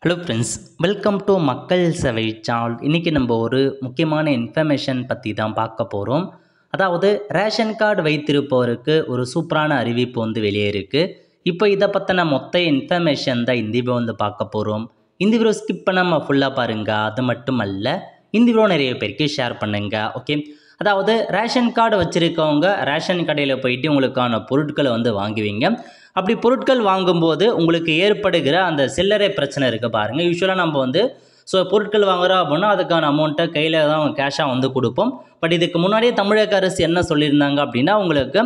Hello friends, welcome to மக்கள் சேவை channel. இன்றைக்கி நம்ம ஒரு முக்கியமான இன்ஃபர்மேஷன் பற்றி தான் பார்க்க போகிறோம். அதாவது ரேஷன் கார்டு வைத்திருப்பவருக்கு ஒரு சூப்பரான அறிவிப்பு வெளியே இருக்குது. இப்போ இதை பற்றின மொத்த இன்ஃபர்மேஷன் தான் இந்த வீடியோ பார்க்க போகிறோம். இந்த வீடியோ ஸ்கிப் பண்ணாமல் ஃபுல்லாக பாருங்கள். அது மட்டும் அல்ல, இந்த வீடியோ நிறைய பேருக்கு ஷேர் பண்ணுங்கள். ஓகே, அதாவது ரேஷன் கார்டு வச்சுருக்கவங்க ரேஷன் கடையில் போயிட்டு உங்களுக்கான பொருட்களை வாங்குவீங்க. அப்படி பொருட்கள் வாங்கும்போது உங்களுக்கு ஏற்படுகிற அந்த சில்லறை பிரச்சனை இருக்குது பாருங்கள். யூஸ்வலாக நம்ம பொருட்கள் வாங்குகிறோம் அப்படின்னா அதுக்கான அமௌண்ட்டை கையில் தான் கேஷாக கொடுப்போம். பட் இதுக்கு முன்னாடியே தமிழக அரசு என்ன சொல்லியிருந்தாங்க அப்படின்னா, உங்களுக்கு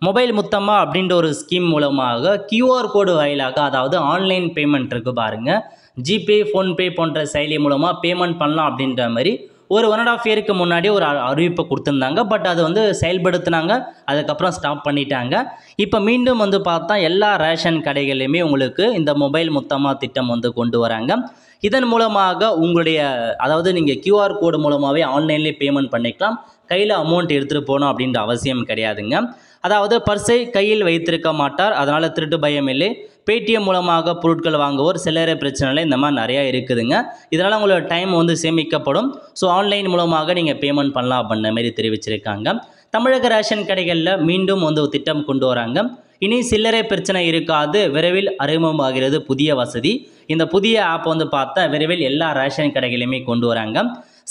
மொபைல் முத்தமா அப்படின்ற ஒரு ஸ்கீம் மூலமாக கியூஆர் கோடு வாயிலாக, அதாவது ஆன்லைன் பேமெண்ட் இருக்குது பாருங்கள், ஜிபே, ஃபோன்பே போன்ற செயலி மூலமாக பேமெண்ட் பண்ணலாம் அப்படின்ற மாதிரி ஒரு 1.5 இயருக்கு முன்னாடி ஒரு அறிவிப்பை கொடுத்துருந்தாங்க. பட் அது செயல்படுத்தினாங்க, அதுக்கப்புறம் ஸ்டாப் பண்ணிட்டாங்க. இப்போ மீண்டும் பார்த்தா எல்லா ரேஷன் கடைகள்லையுமே உங்களுக்கு இந்த மொபைல் முத்தமா திட்டம் கொண்டு வராங்க. இதன் மூலமாக உங்களுடைய, அதாவது நீங்கள் கியூஆர் கோடு மூலமாகவே ஆன்லைன்லேயே பேமெண்ட் பண்ணிக்கலாம். கையில் அமௌண்ட் எடுத்துகிட்டு போகணும் அப்படின்ற அவசியம் கிடையாதுங்க. அதாவது பர்ஸை கையில் வைத்திருக்க மாட்டார், அதனால் திருட்டு பயம் இல்லை. பேடிஎம் மூலமாக பொருட்கள் வாங்குவோர் சில்லறை பிரச்சனைகள் இந்த மாதிரி நிறையா இருக்குதுங்க. இதனால் உங்களோட டைம் சேமிக்கப்படும். ஸோ ஆன்லைன் மூலமாக நீங்கள் பேமெண்ட் பண்ணலாம் அப்படின்ற மாதிரி தெரிவிச்சிருக்காங்க. தமிழக ரேஷன் கடைகளில் மீண்டும் திட்டம் கொண்டு வராங்க. இனி சில்லறை பிரச்சனை இருக்காது. விரைவில் அறிமுகமாகிறது புதிய வசதி. இந்த புதிய ஆப் பார்த்தா விரைவில் எல்லா ரேஷன் கடைகளையுமே கொண்டு வராங்க.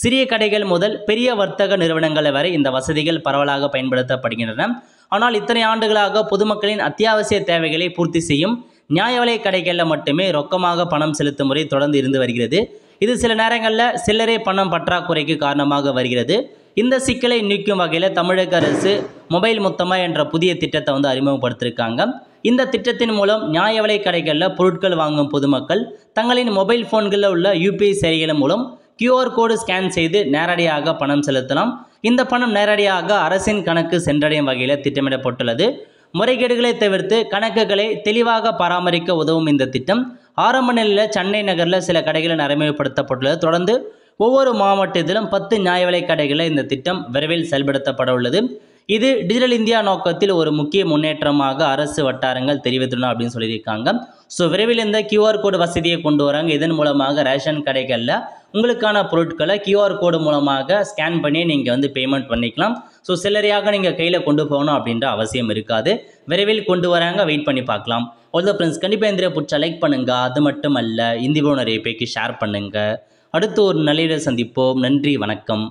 சிறிய கடைகள் முதல் பெரிய வர்த்தக நிறுவனங்கள் வரை இந்த வசதிகள் பரவலாக பயன்படுத்தப்படுகின்றன. ஆனால் இத்தனை ஆண்டுகளாக பொதுமக்களின் அத்தியாவசிய தேவைகளை பூர்த்தி செய்யும் நியாய விலை கடைகளில் மட்டுமே ரொக்கமாக பணம் செலுத்தும் முறை தொடர்ந்து இருந்து வருகிறது. இது சில நேரங்களில் சில்லறை பணம் பற்றாக்குறைக்கு காரணமாக வருகிறது. இந்த சிக்கலை நீக்கும் வகையில் தமிழக அரசு மொபைல் முத்தமா என்ற புதிய திட்டத்தை அறிமுகப்படுத்தியிருக்காங்க. இந்த திட்டத்தின் மூலம் நியாய விலை கடைகளில் பொருட்கள் வாங்கும் பொதுமக்கள் தங்களின் மொபைல் ஃபோன்களில் உள்ள யூபிஐ செயலிகள் மூலம் கியூஆர் கோடு ஸ்கேன் செய்து நேரடியாக பணம் செலுத்தலாம். இந்த பணம் நேரடியாக அரசின் கணக்கு சென்றடையும் வகையில் திட்டமிடப்பட்டுள்ளது. முறைகேடுகளை தவிர்த்து கணக்குகளை தெளிவாக பராமரிக்க உதவும் இந்த திட்டம் ஆரம்ப நிலையில் சென்னை நகரில் சில கடைகளில் அறிமுகப்படுத்தப்பட்டுள்ளது. தொடர்ந்து ஒவ்வொரு மாவட்டத்திலும் 10 நியாய விலை கடைகளில் இந்த திட்டம் விரைவில் செயல்படுத்தப்பட உள்ளது. இது டிஜிட்டல் இந்தியா நோக்கத்தில் ஒரு முக்கிய முன்னேற்றமாக அரசு வட்டாரங்கள் தெரிவித்துள்ளன அப்படின்னு சொல்லியிருக்காங்க. ஸோ விரைவில் இந்த கியூஆர் கோடு வசதியை கொண்டு வராங்க. இதன் மூலமாக ரேஷன் கடைகளில் உங்களுக்கான பொருட்களை கியூஆர் கோடு மூலமாக ஸ்கேன் பண்ணி நீங்கள் பேமெண்ட் பண்ணிக்கலாம். ஸோ சில்லறையாக நீங்கள் கையில் கொண்டு போகணும் அப்படின்ற அவசியம் இருக்காது. விரைவில் கொண்டு வராங்க, வெயிட் பண்ணி பார்க்கலாம். ஆல் த ஃப்ரெண்ட்ஸ், கண்டிப்பாக இந்த பிடிச்சா லைக் பண்ணுங்கள். அது மட்டும் அல்ல, இந்த வீடியோ நிறைய பேருக்கு ஷேர் பண்ணுங்கள். அடுத்து ஒரு நல்ல சந்திப்போம். நன்றி, வணக்கம்.